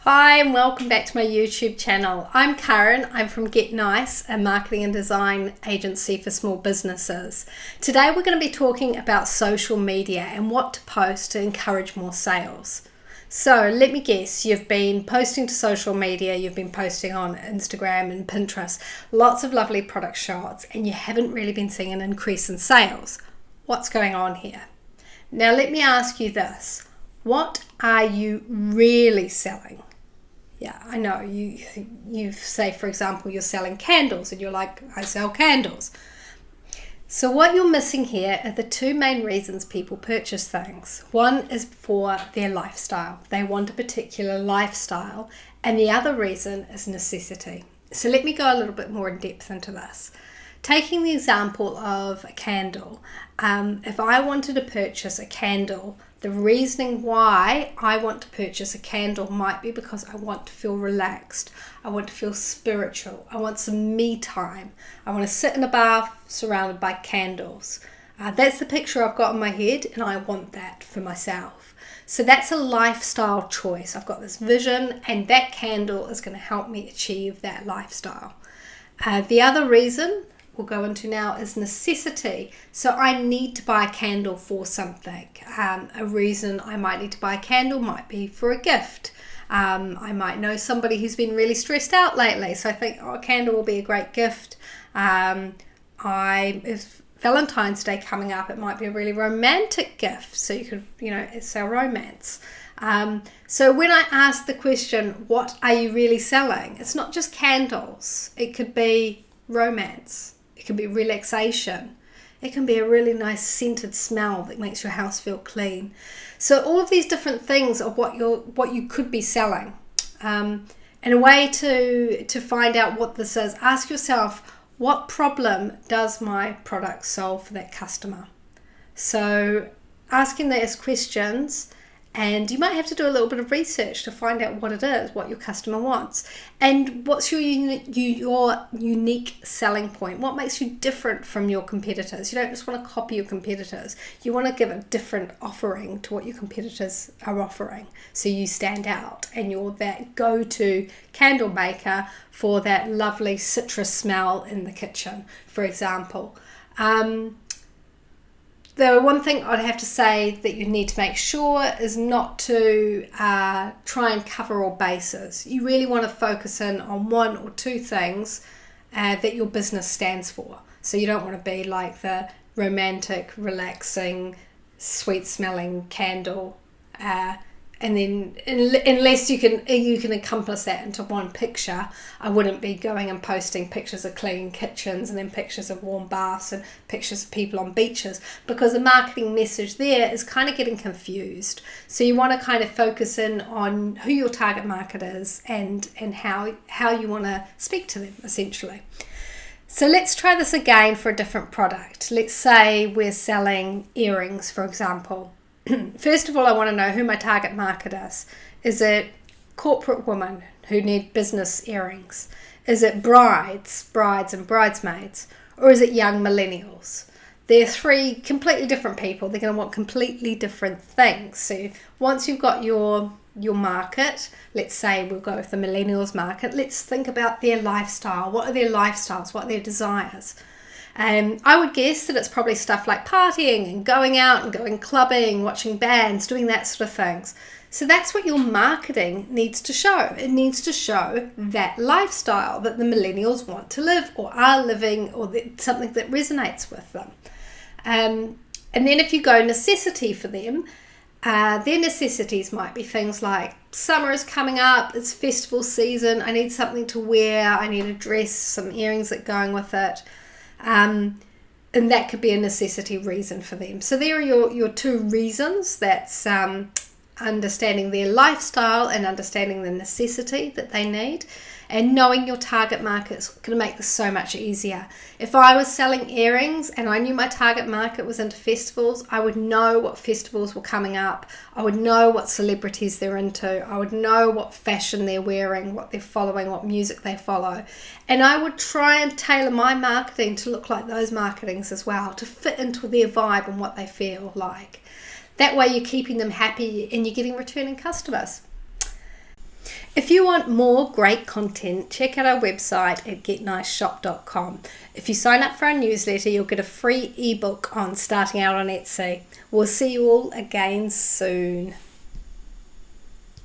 Hi and welcome back to my YouTube channel. I'm Karen, I'm from Get Nice, a marketing and design agency for small businesses. Today we're going to be talking about social media and what to post to encourage more sales. So let me guess, you've been posting to social media, you've been posting on Instagram and Pinterest, lots of lovely product shots, and you haven't really been seeing an increase in sales. What's going on here? Now let me ask you this, what are you really selling? Yeah, I know, you say, for example, you're selling candles and you're like, I sell candles. So what you're missing here are the two main reasons people purchase things. One is for their lifestyle. They want a particular lifestyle. And the other reason is necessity. So let me go a little bit more in depth into this. Taking the example of a candle, if I wanted to purchase a candle, the reasoning why I want to purchase a candle might be because I want to feel relaxed. I want to feel spiritual. I want some me time. I want to sit in a bath surrounded by candles. That's the picture I've got in my head, and I want that for myself. So that's a lifestyle choice. I've got this vision, and that candle is going to help me achieve that lifestyle. The other reason we'll go into now is necessity. So I need to buy a candle for something. A reason I might need to buy a candle might be for a gift. I might know somebody who's been really stressed out lately, so I think, a candle will be a great gift. If Valentine's Day coming up, it might be a really romantic gift, so you could, sell romance. So when I ask the question, what are you really selling? It's not just candles. It could be romance. It can be relaxation. It can be a really nice scented smell that makes your house feel clean. So all of these different things are what you could be selling. And a way to find out what this is, ask yourself, what problem does my product solve for that customer? So asking those questions, and you might have to do a little bit of research to find out what it is, what your customer wants. And what's your unique selling point? What makes you different from your competitors? You don't just want to copy your competitors. You want to give a different offering to what your competitors are offering. So you stand out and you're that go-to candle maker for that lovely citrus smell in the kitchen, for example. The one thing I'd have to say that you need to make sure is not to try and cover all bases. You really want to focus in on one or two things that your business stands for. So you don't want to be like the romantic, relaxing, sweet-smelling candle. And then unless you can encompass that into one picture, I wouldn't be going and posting pictures of clean kitchens and then pictures of warm baths and pictures of people on beaches, because the marketing message there is kind of getting confused. So you want to kind of focus in on who your target market is and how you want to speak to them, essentially. So let's try this again for a different product. Let's say we're selling earrings, for example. First of all, I want to know who my target market is. Is it corporate women who need business earrings? Is it brides and bridesmaids? Or is it young millennials? They're three completely different people. They're going to want completely different things. So once you've got your market, let's say we'll go with the millennials market, let's think about their lifestyle. What are their lifestyles? What are their desires? I would guess that it's probably stuff like partying and going out and going clubbing, watching bands, doing that sort of things. So that's what your marketing needs to show. It needs to show that lifestyle that the millennials want to live or are living, or something that resonates with them. And then if you go necessity for them, their necessities might be things like summer is coming up, it's festival season, I need something to wear, I need a dress, some earrings that go going with it. And that could be a necessity reason for them. So there are your two reasons. That's understanding their lifestyle and understanding the necessity that they need. And knowing your target market is going to make this so much easier. If I was selling earrings and I knew my target market was into festivals, I would know what festivals were coming up. I would know what celebrities they're into. I would know what fashion they're wearing, what they're following, what music they follow. And I would try and tailor my marketing to look like those marketings as well, to fit into their vibe and what they feel like. That way you're keeping them happy and you're getting returning customers. If you want more great content, check out our website at getniceshop.com. If you sign up for our newsletter, you'll get a free ebook on starting out on Etsy. We'll see you all again soon.